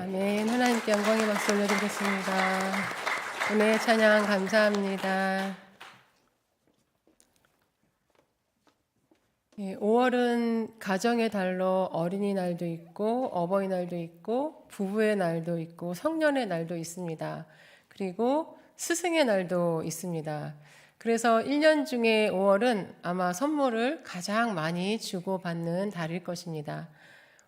아멘. 하나님께 영광의 박수 올려드리겠습니다. 은혜의 찬양 감사합니다. 5월은 가정의 달로 어린이날도 있고 어버이날도 있고 부부의 날도 있고 성년의 날도 있습니다. 그리고 스승의 날도 있습니다. 그래서 1년 중에 5월은 아마 선물을 가장 많이 주고받는 달일 것입니다.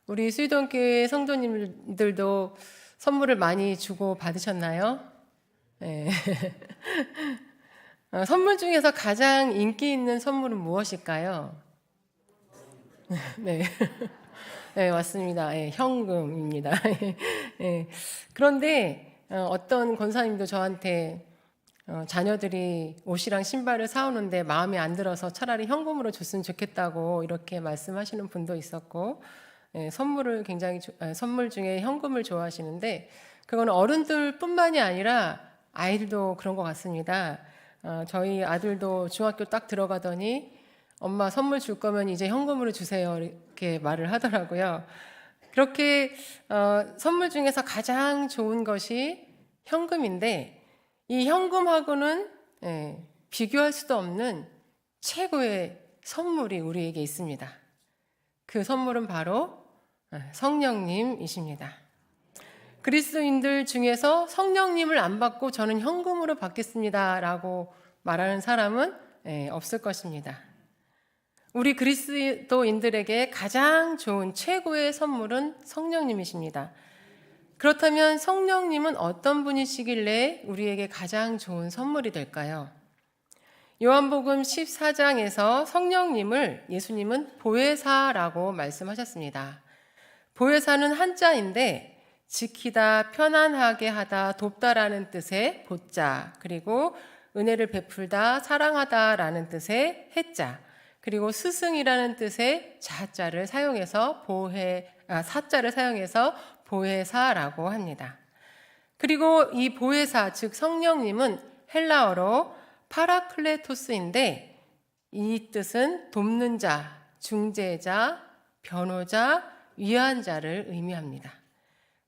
우리 수의동교회 성도님들도 선물을 많이 주고받으셨나요? 네. 선물 중에서 가장 인기 있는 선물은 무엇일까요? 네. 네, 맞습니다. 네, 현금입니다. 네. 그런데 어떤 권사님도 저한테 자녀들이 옷이랑 신발을 사오는데 마음에 안 들어서 차라리 현금으로 줬으면 좋겠다고 이렇게 말씀하시는 분도 있었고, 선물을 굉장히 선물 중에 현금을 좋아하시는데, 그건 어른들뿐만이 아니라 아이들도 그런 것 같습니다. 저희 아들도 중학교 딱 들어가더니 엄마 선물 줄 거면 이제 현금으로 주세요 이렇게 말을 하더라고요. 그렇게 선물 중에서 가장 좋은 것이 현금인데, 이 현금하고는 비교할 수도 없는 최고의 선물이 우리에게 있습니다. 그 선물은 바로 성령님이십니다. 그리스도인들 중에서 성령님을 안 받고 저는 현금으로 받겠습니다 라고 말하는 사람은 없을 것입니다. 우리 그리스도인들에게 가장 좋은 최고의 선물은 성령님이십니다. 그렇다면 성령님은 어떤 분이시길래 우리에게 가장 좋은 선물이 될까요? 요한복음 14장에서 성령님을 예수님은 보혜사라고 말씀하셨습니다. 보혜사는 한자인데 지키다, 편안하게 하다, 돕다라는 뜻의 보자, 그리고 은혜를 베풀다, 사랑하다라는 뜻의 해자, 그리고 스승이라는 뜻의 자자를 사용해서 사자를 사용해서 보혜사라고 합니다. 그리고 이 보혜사, 즉 성령님은 헬라어로 파라클레토스인데 이 뜻은 돕는 자, 중재자, 변호자, 위한 자를 의미합니다.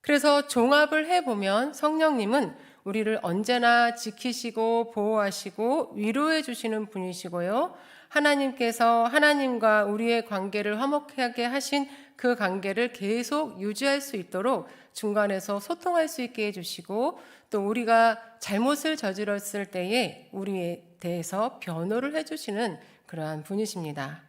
그래서 종합을 해보면 성령님은 우리를 언제나 지키시고 보호하시고 위로해 주시는 분이시고요. 하나님께서 하나님과 우리의 관계를 화목하게 하신 그 관계를 계속 유지할 수 있도록 중간에서 소통할 수 있게 해주시고, 또 우리가 잘못을 저질렀을 때에 우리에 대해서 변호를 해주시는 그러한 분이십니다.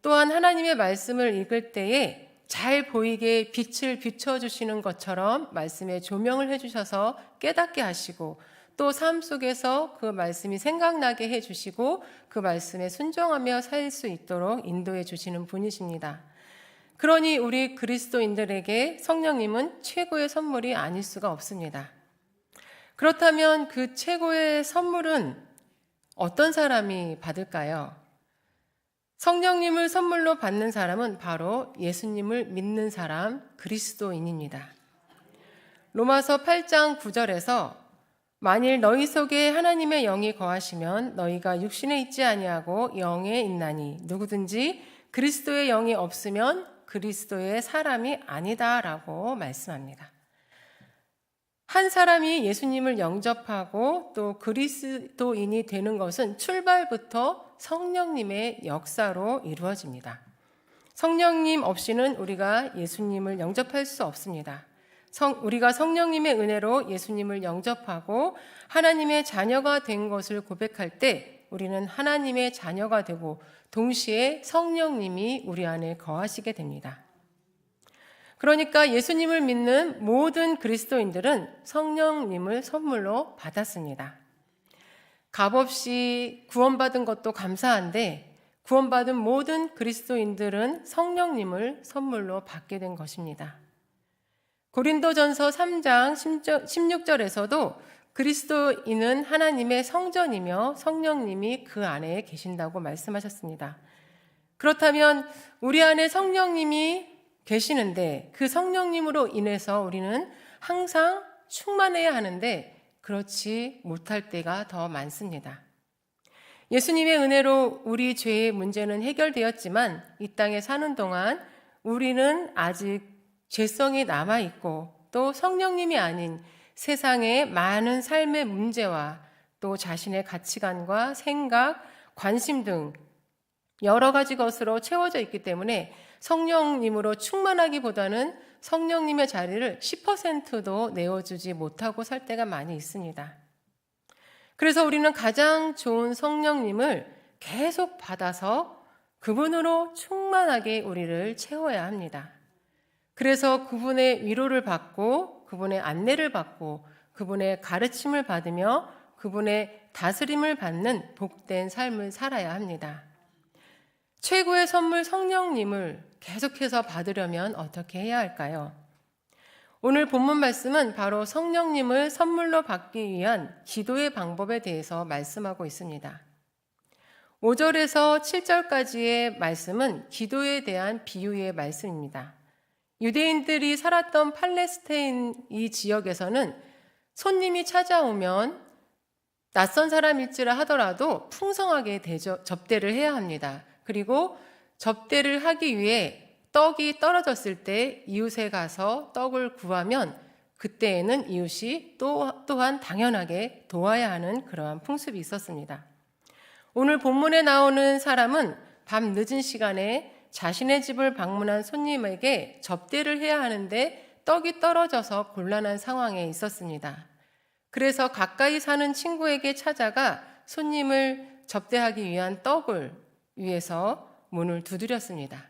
또한 하나님의 말씀을 읽을 때에 잘 보이게 빛을 비춰주시는 것처럼 말씀에 조명을 해주셔서 깨닫게 하시고, 또 삶 속에서 그 말씀이 생각나게 해주시고 그 말씀에 순종하며 살 수 있도록 인도해 주시는 분이십니다. 그러니 우리 그리스도인들에게 성령님은 최고의 선물이 아닐 수가 없습니다. 그렇다면 그 최고의 선물은 어떤 사람이 받을까요? 성령님을 선물로 받는 사람은 바로 예수님을 믿는 사람, 그리스도인입니다. 로마서 8장 9절에서 만일 너희 속에 하나님의 영이 거하시면 너희가 육신에 있지 아니하고 영에 있나니 누구든지 그리스도의 영이 없으면 그리스도의 사람이 아니다라고 말씀합니다. 한 사람이 예수님을 영접하고 또 그리스도인이 되는 것은 출발부터 성령님의 역사로 이루어집니다. 성령님 없이는 우리가 예수님을 영접할 수 없습니다. 우리가 성령님의 은혜로 예수님을 영접하고 하나님의 자녀가 된 것을 고백할 때 우리는 하나님의 자녀가 되고 동시에 성령님이 우리 안에 거하시게 됩니다. 그러니까 예수님을 믿는 모든 그리스도인들은 성령님을 선물로 받았습니다. 값없이 구원받은 것도 감사한데 구원받은 모든 그리스도인들은 성령님을 선물로 받게 된 것입니다. 고린도전서 3장 16절에서도 그리스도인은 하나님의 성전이며 성령님이 그 안에 계신다고 말씀하셨습니다. 그렇다면 우리 안에 성령님이 계시는데 그 성령님으로 인해서 우리는 항상 충만해야 하는데 그렇지 못할 때가 더 많습니다. 예수님의 은혜로 우리 죄의 문제는 해결되었지만 이 땅에 사는 동안 우리는 아직 죄성이 남아있고 또 성령님이 아닌 세상의 많은 삶의 문제와 또 자신의 가치관과 생각, 관심 등 여러 가지 것으로 채워져 있기 때문에 성령님으로 충만하기보다는 성령님의 자리를 10%도 내어주지 못하고 살 때가 많이 있습니다. 그래서 우리는 가장 좋은 성령님을 계속 받아서 그분으로 충만하게 우리를 채워야 합니다. 그래서 그분의 위로를 받고 그분의 안내를 받고 그분의 가르침을 받으며 그분의 다스림을 받는 복된 삶을 살아야 합니다. 최고의 선물 성령님을 계속해서 받으려면 어떻게 해야 할까요? 오늘 본문 말씀은 바로 성령님을 선물로 받기 위한 기도의 방법에 대해서 말씀하고 있습니다. 5절에서 7절까지의 말씀은 기도에 대한 비유의 말씀입니다. 유대인들이 살았던 팔레스타인 이 지역에서는 손님이 찾아오면 낯선 사람일지라 하더라도 풍성하게 접대를 해야 합니다. 그리고 접대를 하기 위해 떡이 떨어졌을 때 이웃에 가서 떡을 구하면 그때에는 이웃이 또한 당연하게 도와야 하는 그러한 풍습이 있었습니다. 오늘 본문에 나오는 사람은 밤 늦은 시간에 자신의 집을 방문한 손님에게 접대를 해야 하는데 떡이 떨어져서 곤란한 상황에 있었습니다. 그래서 가까이 사는 친구에게 찾아가 손님을 접대하기 위한 떡을 위해서 문을 두드렸습니다.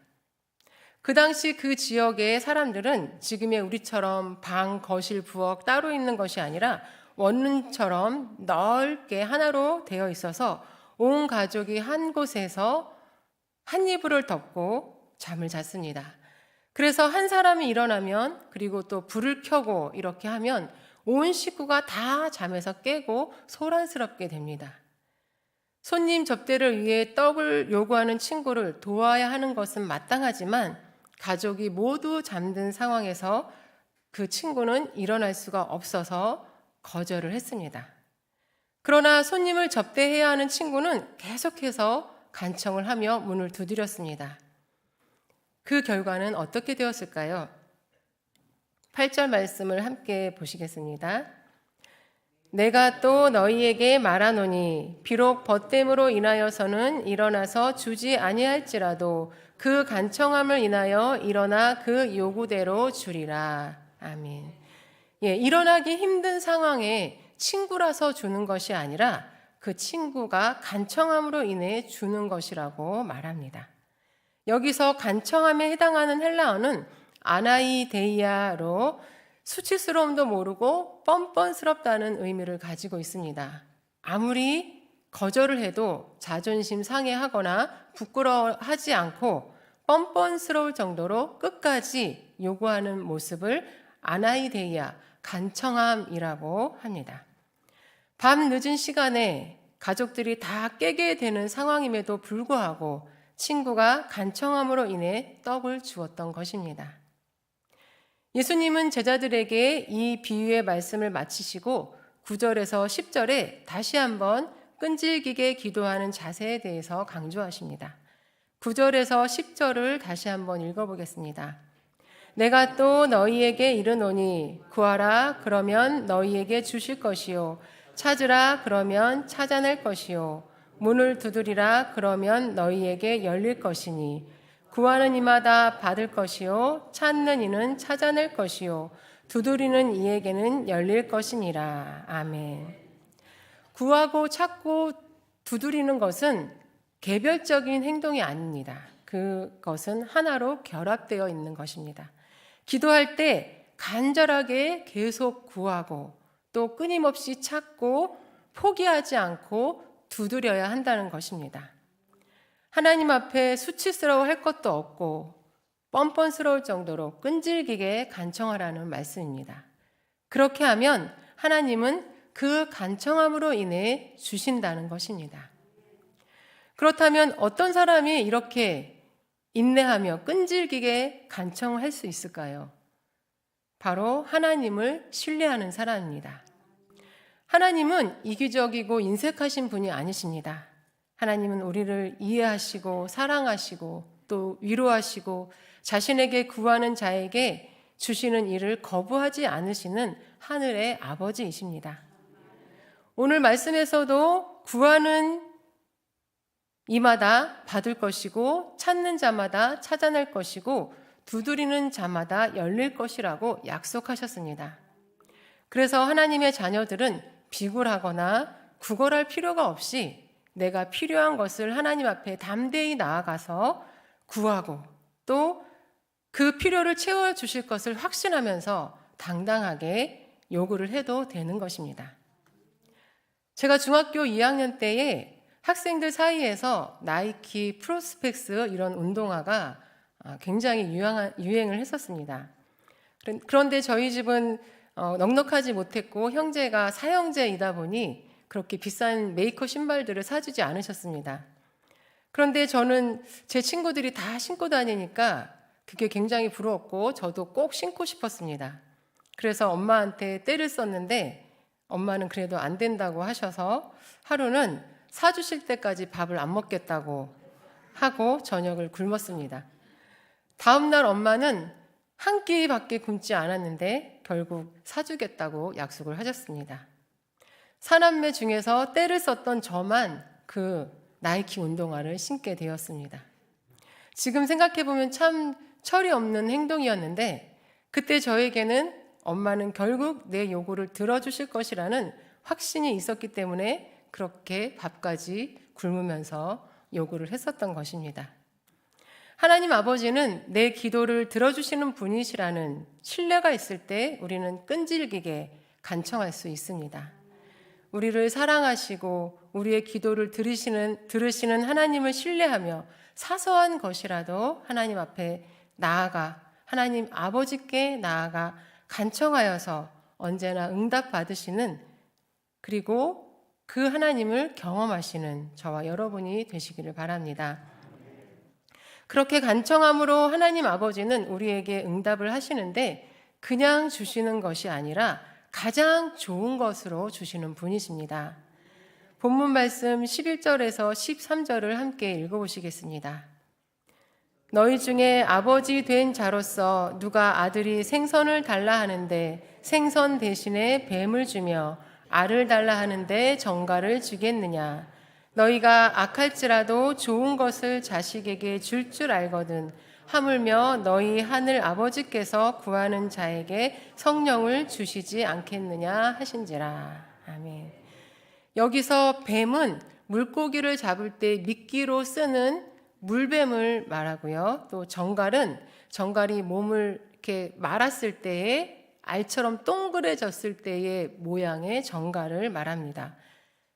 그 당시 그 지역의 사람들은 지금의 우리처럼 방, 거실, 부엌 따로 있는 것이 아니라 원룸처럼 넓게 하나로 되어 있어서 온 가족이 한 곳에서 한 이불을 덮고 잠을 잤습니다. 그래서 한 사람이 일어나면 그리고 또 불을 켜고 이렇게 하면 온 식구가 다 잠에서 깨고 소란스럽게 됩니다. 손님 접대를 위해 떡을 요구하는 친구를 도와야 하는 것은 마땅하지만 가족이 모두 잠든 상황에서 그 친구는 일어날 수가 없어서 거절을 했습니다. 그러나 손님을 접대해야 하는 친구는 계속해서 간청을 하며 문을 두드렸습니다. 그 결과는 어떻게 되었을까요? 8절 말씀을 함께 보시겠습니다. 내가 또 너희에게 말하노니 비록 벗됨으로 인하여서는 일어나서 주지 아니할지라도 그 간청함을 인하여 일어나 그 요구대로 주리라. 아멘. 일어나기 힘든 상황에 친구라서 주는 것이 아니라 그 친구가 간청함으로 인해 주는 것이라고 말합니다. 여기서 간청함에 해당하는 헬라어는 아나이데이아로 수치스러움도 모르고 뻔뻔스럽다는 의미를 가지고 있습니다. 아무리 거절을 해도 자존심 상해하거나 부끄러워하지 않고 뻔뻔스러울 정도로 끝까지 요구하는 모습을 아나이데이아, 간청함이라고 합니다. 밤 늦은 시간에 가족들이 다 깨게 되는 상황임에도 불구하고 친구가 간청함으로 인해 떡을 주었던 것입니다. 예수님은 제자들에게 이 비유의 말씀을 마치시고 9절에서 10절에 다시 한번 끈질기게 기도하는 자세에 대해서 강조하십니다. 9절에서 10절을 다시 한번 읽어보겠습니다. 내가 또 너희에게 이르노니 구하라 그러면 너희에게 주실 것이요 찾으라 그러면 찾아낼 것이요 문을 두드리라 그러면 너희에게 열릴 것이니 구하는 이마다 받을 것이요 찾는 이는 찾아낼 것이요 두드리는 이에게는 열릴 것이니라. 아멘. 구하고 찾고 두드리는 것은 개별적인 행동이 아닙니다. 그것은 하나로 결합되어 있는 것입니다. 기도할 때 간절하게 계속 구하고 또 끊임없이 찾고 포기하지 않고 두드려야 한다는 것입니다. 하나님 앞에 수치스러워 할 것도 없고 뻔뻔스러울 정도로 끈질기게 간청하라는 말씀입니다. 그렇게 하면 하나님은 그 간청함으로 인해 주신다는 것입니다. 그렇다면 어떤 사람이 이렇게 인내하며 끈질기게 간청할 수 있을까요? 바로 하나님을 신뢰하는 사람입니다. 하나님은 이기적이고 인색하신 분이 아니십니다. 하나님은 우리를 이해하시고 사랑하시고 또 위로하시고 자신에게 구하는 자에게 주시는 일을 거부하지 않으시는 하늘의 아버지이십니다. 오늘 말씀에서도 구하는 이마다 받을 것이고 찾는 자마다 찾아낼 것이고 두드리는 자마다 열릴 것이라고 약속하셨습니다. 그래서 하나님의 자녀들은 비굴하거나 구걸할 필요가 없이 내가 필요한 것을 하나님 앞에 담대히 나아가서 구하고 또 그 필요를 채워주실 것을 확신하면서 당당하게 요구를 해도 되는 것입니다. 제가 중학교 2학년 때에 학생들 사이에서 나이키 프로스펙스 이런 운동화가 굉장히 유행을 했었습니다. 그런데 저희 집은 넉넉하지 못했고 형제가 사형제이다 보니 그렇게 비싼 메이커 신발들을 사주지 않으셨습니다. 그런데 저는 제 친구들이 다 신고 다니니까 그게 굉장히 부러웠고 저도 꼭 신고 싶었습니다. 그래서 엄마한테 떼를 썼는데 엄마는 그래도 안 된다고 하셔서 하루는 사주실 때까지 밥을 안 먹겠다고 하고 저녁을 굶었습니다. 다음 날 엄마는 한 끼밖에 굶지 않았는데 결국 사주겠다고 약속을 하셨습니다. 사남매 중에서 떼를 썼던 저만 그 나이키 운동화를 신게 되었습니다. 지금 생각해보면 참 철이 없는 행동이었는데 그때 저에게는 엄마는 결국 내 요구를 들어주실 것이라는 확신이 있었기 때문에 그렇게 밥까지 굶으면서 요구를 했었던 것입니다. 하나님 아버지는 내 기도를 들어주시는 분이시라는 신뢰가 있을 때 우리는 끈질기게 간청할 수 있습니다. 우리를 사랑하시고 우리의 기도를 들으시는 하나님을 신뢰하며 사소한 것이라도 하나님 앞에 나아가 하나님 아버지께 나아가 간청하여서 언제나 응답받으시는 그리고 그 하나님을 경험하시는 저와 여러분이 되시기를 바랍니다. 그렇게 간청함으로 하나님 아버지는 우리에게 응답을 하시는데 그냥 주시는 것이 아니라 가장 좋은 것으로 주시는 분이십니다. 본문 말씀 11절에서 13절을 함께 읽어보시겠습니다. 너희 중에 아버지 된 자로서 누가 아들이 생선을 달라 하는데 생선 대신에 뱀을 주며 알을 달라 하는데 정갈을 주겠느냐? 너희가 악할지라도 좋은 것을 자식에게 줄 줄 알거든 하물며 너희 하늘 아버지께서 구하는 자에게 성령을 주시지 않겠느냐 하신지라. 아멘. 여기서 뱀은 물고기를 잡을 때 미끼로 쓰는 물뱀을 말하고요. 또 정갈이 몸을 이렇게 말았을 때에 알처럼 동그래졌을 때의 모양의 정갈을 말합니다.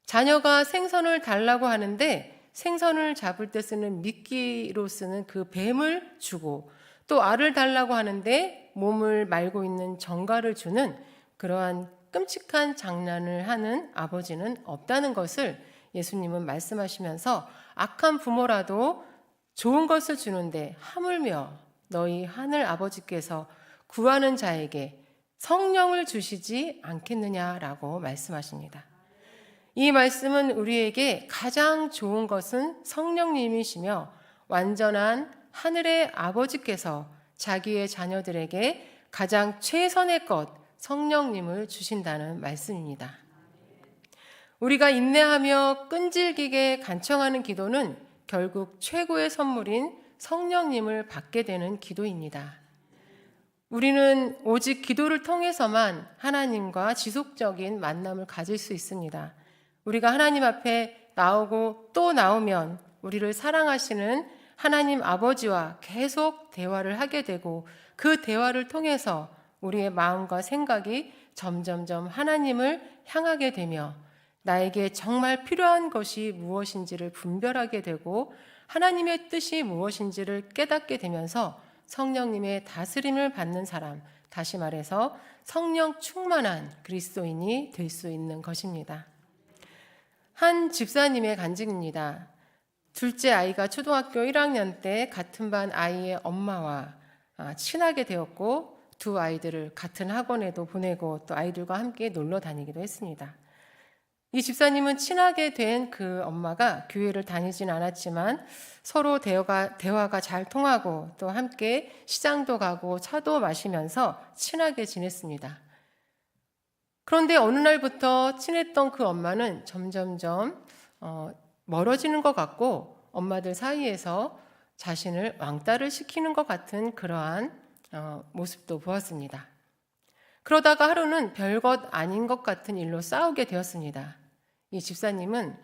자녀가 생선을 달라고 하는데 생선을 잡을 때 쓰는 미끼로 쓰는 그 뱀을 주고 또 알을 달라고 하는데 몸을 말고 있는 정갈을 주는 그러한 끔찍한 장난을 하는 아버지는 없다는 것을 예수님은 말씀하시면서 악한 부모라도 좋은 것을 주는데 하물며 너희 하늘 아버지께서 구하는 자에게 성령을 주시지 않겠느냐라고 말씀하십니다. 이 말씀은 우리에게 가장 좋은 것은 성령님이시며 완전한 하늘의 아버지께서 자기의 자녀들에게 가장 최선의 것 성령님을 주신다는 말씀입니다. 우리가 인내하며 끈질기게 간청하는 기도는 결국 최고의 선물인 성령님을 받게 되는 기도입니다. 우리는 오직 기도를 통해서만 하나님과 지속적인 만남을 가질 수 있습니다. 우리가 하나님 앞에 나오고 또 나오면 우리를 사랑하시는 하나님 아버지와 계속 대화를 하게 되고 그 대화를 통해서 우리의 마음과 생각이 점점점 하나님을 향하게 되며 나에게 정말 필요한 것이 무엇인지를 분별하게 되고 하나님의 뜻이 무엇인지를 깨닫게 되면서 성령님의 다스림을 받는 사람, 다시 말해서 성령 충만한 그리스도인이 될 수 있는 것입니다. 한 집사님의 간증입니다. 둘째 아이가 초등학교 1학년 때 같은 반 아이의 엄마와 친하게 되었고 두 아이들을 같은 학원에도 보내고 또 아이들과 함께 놀러 다니기도 했습니다. 이 집사님은 친하게 된 그 엄마가 교회를 다니진 않았지만 서로 대화가 잘 통하고 또 함께 시장도 가고 차도 마시면서 친하게 지냈습니다. 그런데 어느 날부터 친했던 그 엄마는 점점점 멀어지는 것 같고 엄마들 사이에서 자신을 왕따를 시키는 것 같은 그러한 모습도 보았습니다. 그러다가 하루는 별것 아닌 것 같은 일로 싸우게 되었습니다. 이 집사님은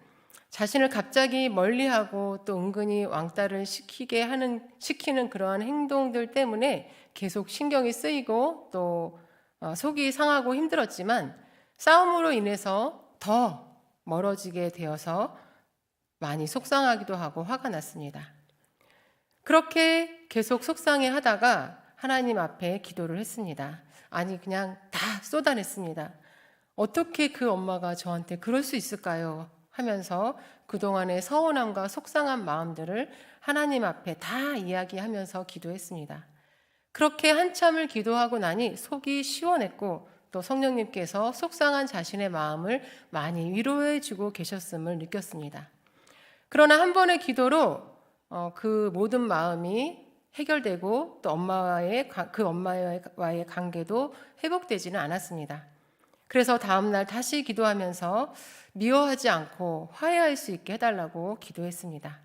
자신을 갑자기 멀리하고 또 은근히 왕따를 시키는 그러한 행동들 때문에 계속 신경이 쓰이고 또 속이 상하고 힘들었지만 싸움으로 인해서 더 멀어지게 되어서 많이 속상하기도 하고 화가 났습니다. 그렇게 계속 속상해 하다가 하나님 앞에 기도를 했습니다. 아니, 그냥 다 쏟아냈습니다. 어떻게 그 엄마가 저한테 그럴 수 있을까요? 하면서 그동안의 서운함과 속상한 마음들을 하나님 앞에 다 이야기하면서 기도했습니다. 그렇게 한참을 기도하고 나니 속이 시원했고 또 성령님께서 속상한 자신의 마음을 많이 위로해 주고 계셨음을 느꼈습니다. 그러나 한 번의 기도로 그 모든 마음이 해결되고 또 그 엄마와의 관계도 회복되지는 않았습니다. 그래서 다음날 다시 기도하면서 미워하지 않고 화해할 수 있게 해달라고 기도했습니다.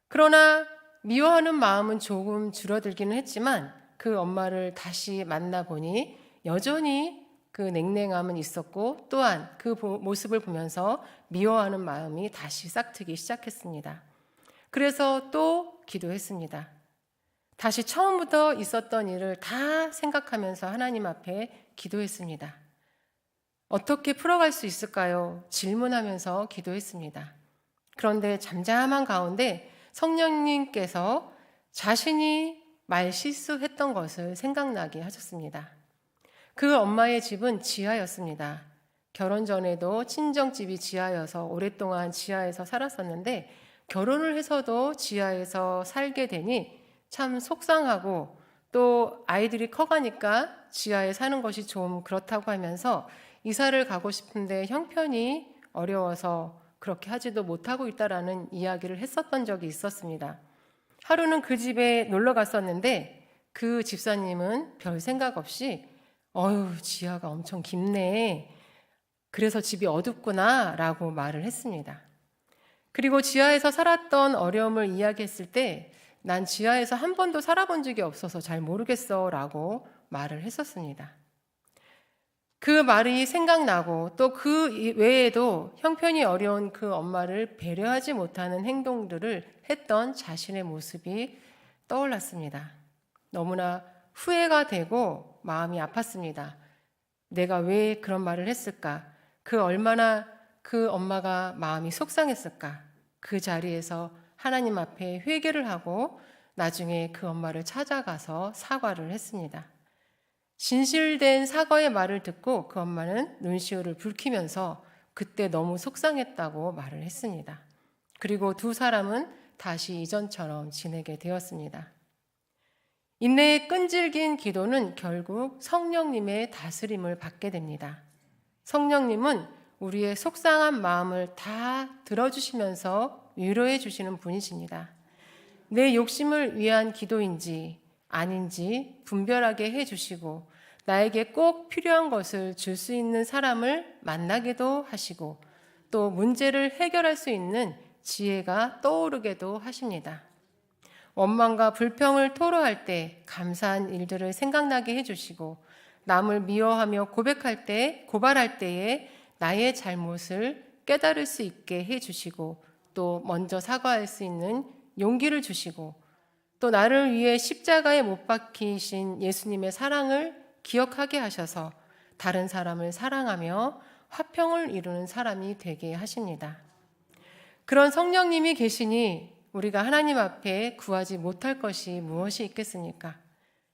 그러나 미워하는 마음은 조금 줄어들기는 했지만 그 엄마를 다시 만나보니 여전히 그 냉랭함은 있었고 또한 그 모습을 보면서 미워하는 마음이 다시 싹트기 시작했습니다. 그래서 또 기도했습니다. 다시 처음부터 있었던 일을 다 생각하면서 하나님 앞에 기도했습니다. 어떻게 풀어갈 수 있을까요? 질문하면서 기도했습니다. 그런데 잠잠한 가운데 성령님께서 자신이 말 실수했던 것을 생각나게 하셨습니다. 그 엄마의 집은 지하였습니다. 결혼 전에도 친정집이 지하여서 오랫동안 지하에서 살았었는데 결혼을 해서도 지하에서 살게 되니 참 속상하고 또 아이들이 커가니까 지하에 사는 것이 좀 그렇다고 하면서 이사를 가고 싶은데 형편이 어려워서 그렇게 하지도 못하고 있다라는 이야기를 했었던 적이 있었습니다. 하루는 그 집에 놀러 갔었는데 그 집사님은 별 생각 없이 지하가 엄청 깊네. 그래서 집이 어둡구나 라고 말을 했습니다. 그리고 지하에서 살았던 어려움을 이야기했을 때 난 지하에서 한 번도 살아본 적이 없어서 잘 모르겠어 라고 말을 했었습니다. 그 말이 생각나고 또 그 외에도 형편이 어려운 그 엄마를 배려하지 못하는 행동들을 했던 자신의 모습이 떠올랐습니다. 너무나 후회가 되고 마음이 아팠습니다. 내가 왜 그런 말을 했을까? 얼마나 그 엄마가 마음이 속상했을까? 그 자리에서 하나님 앞에 회개를 하고 나중에 그 엄마를 찾아가서 사과를 했습니다. 진실된 사과의 말을 듣고 그 엄마는 눈시울을 붉히면서 그때 너무 속상했다고 말을 했습니다. 그리고 두 사람은 다시 이전처럼 지내게 되었습니다. 인내의 끈질긴 기도는 결국 성령님의 다스림을 받게 됩니다. 성령님은 우리의 속상한 마음을 다 들어주시면서 위로해 주시는 분이십니다. 내 욕심을 위한 기도인지 아닌지 분별하게 해주시고 나에게 꼭 필요한 것을 줄 수 있는 사람을 만나게도 하시고 또 문제를 해결할 수 있는 지혜가 떠오르게도 하십니다. 원망과 불평을 토로할 때 감사한 일들을 생각나게 해주시고 남을 미워하며 고발할 때에 나의 잘못을 깨달을 수 있게 해주시고 또 먼저 사과할 수 있는 용기를 주시고 또 나를 위해 십자가에 못 박히신 예수님의 사랑을 기억하게 하셔서 다른 사람을 사랑하며 화평을 이루는 사람이 되게 하십니다. 그런 성령님이 계시니 우리가 하나님 앞에 구하지 못할 것이 무엇이 있겠습니까?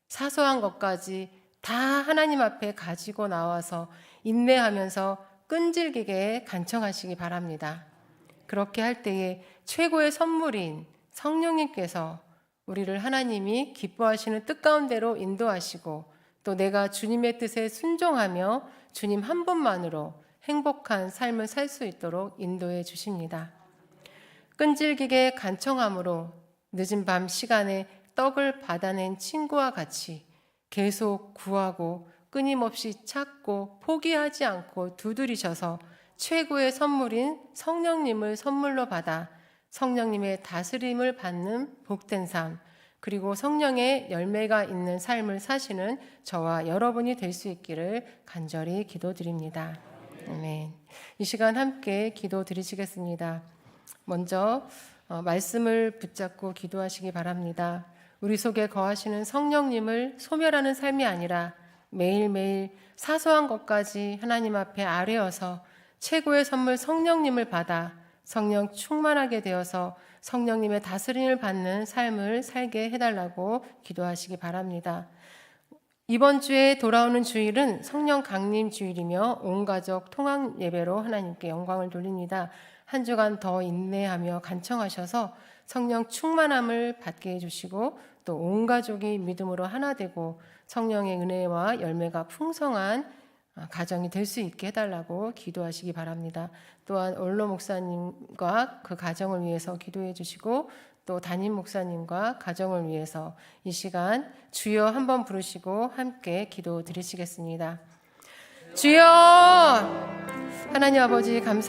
사소한 것까지 다 하나님 앞에 가지고 나와서 인내하면서 끈질기게 간청하시기 바랍니다. 그렇게 할 때에 최고의 선물인 성령님께서 우리를 하나님이 기뻐하시는 뜻 가운데로 인도하시고 또 내가 주님의 뜻에 순종하며 주님 한 분만으로 행복한 삶을 살 수 있도록 인도해 주십니다. 끈질기게 간청함으로 늦은 밤 시간에 떡을 받아낸 친구와 같이 계속 구하고 끊임없이 찾고 포기하지 않고 두드리셔서 최고의 선물인 성령님을 선물로 받아 성령님의 다스림을 받는 복된 삶, 그리고 성령의 열매가 있는 삶을 사시는 저와 여러분이 될 수 있기를 간절히 기도드립니다. 아멘. 이 시간 함께 기도 드리시겠습니다. 먼저 말씀을 붙잡고 기도하시기 바랍니다. 우리 속에 거하시는 성령님을 소멸하는 삶이 아니라 매일매일 사소한 것까지 하나님 앞에 아뢰어서 최고의 선물 성령님을 받아 성령 충만하게 되어서 성령님의 다스림을 받는 삶을 살게 해달라고 기도하시기 바랍니다. 이번 주에 돌아오는 주일은 성령 강림 주일이며 온 가족 통합 예배로 하나님께 영광을 돌립니다. 한 주간 더 인내하며 간청하셔서 성령 충만함을 받게 해주시고 또 온 가족이 믿음으로 하나 되고 성령의 은혜와 열매가 풍성한 가정이 될 수 있게 해달라고 기도하시기 바랍니다. 또한 올로 목사님과 그 가정을 위해서 기도해 주시고 또 담임 목사님과 가정을 위해서 이 시간 주여 한번 부르시고 함께 기도 드리시겠습니다. 주여! 하나님 아버지 감사합니다.